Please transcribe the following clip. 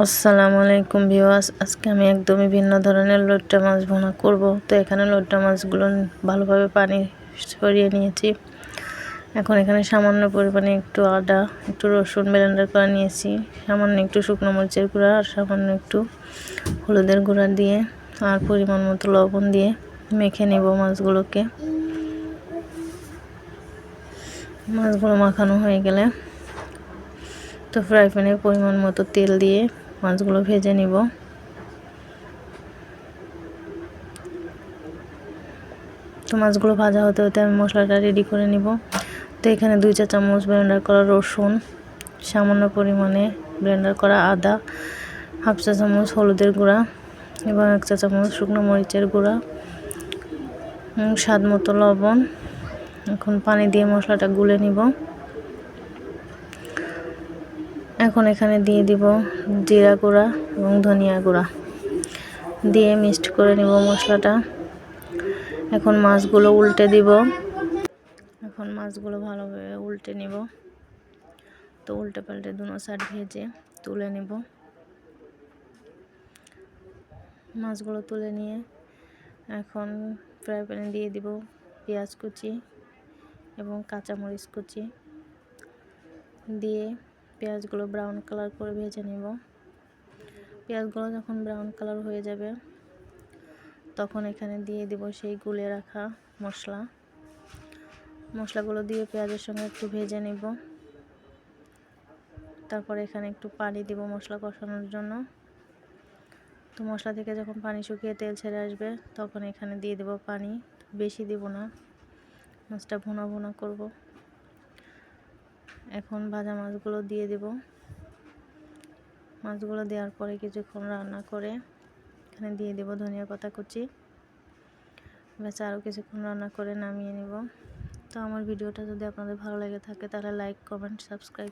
আসসালামু আলাইকুম ভিউয়ার্স, আজকে আমি একদমই ভিন্ন ধরনের লইট্টা মাছ ভুনা করব। তো এখানে লইট্টা মাছগুলো ভালোভাবে পানি ছড়িয়ে নিয়েছি। এখন এখানে সামান্য পরিমাণে একটু আদা, একটু রসুন ব্লেন্ডার করে নিয়েছি, সামান্য একটু শুকনো মরিচের গুঁড়া আর সামান্য একটু হলুদের গুঁড়া দিয়ে আর পরিমাণ মতো লবণ দিয়ে মেখে নেব মাছগুলোকে। মাছগুলো মাখানো হয়ে গেলে তো ফ্রাই প্যানে পরিমাণ মতো তেল দিয়ে মাছগুলো ভেজে নিব। তো মাছগুলো ভাজা হতে হতে আমি মশলাটা রেডি করে নিব। তো এখানে 2 চা চামচ ব্লেন্ডার করা রসুন, সামান্য পরিমাণে ব্লেন্ডার করা আদা, হাফ চা চামচ হলুদের গুঁড়া এবং 1 চা চামচ শুকনো মরিচের গুঁড়া, স্বাদ মতো লবণ। এখন পানি দিয়ে মশলাটা গুলে নিব। এখন এখানে দিয়ে দিব জিরা গুঁড়া এবং ধনিয়া গুঁড়া দিয়ে মিক্সড করে নিব মশলাটা। এখন মাছগুলো উল্টে দিব। এখন মাছগুলো ভালোভাবে উল্টে নিব। তো উল্টে পাল্টে দুনো সাইড ভেজে তুলে নিব। মাছগুলো তুলে নিয়ে এখন ফ্রাই প্যানে দিয়ে দিব পেঁয়াজ কুচি এবং কাঁচামরিচ কুচি দিয়ে পেঁয়াজগুলো ব্রাউন কালার করে ভেজে নিব। পেঁয়াজগুলো যখন ব্রাউন কালার হয়ে যাবে তখন এখানে দিয়ে দিব সেই গুলে রাখা মশলাগুলো দিয়ে পেঁয়াজের সঙ্গে একটু ভেজে নিব। তারপর এখানে একটু পানি দিব মশলা কষানোর জন্য। তো মশলা থেকে যখন পানি শুকিয়ে তেল ছেড়ে আসবে তখন এখানে দিয়ে দেব পানি, বেশি দিব না, মাছটা ভুনা ভুনা করব। এখন ভাজা মাছগুলো দিয়ে দেব। মাছগুলো দেওয়ার পরে কিছুক্ষণ রান্না করে এখানে দিয়ে দেব ধনিয়া পাতা কুচি। ব্যাস আরও কিছুক্ষণ রান্না করে নামিয়ে নেব। তো আমার ভিডিওটা যদি আপনাদের ভালো লেগে থাকে তাহলে লাইক, কমেন্ট, সাবস্ক্রাইব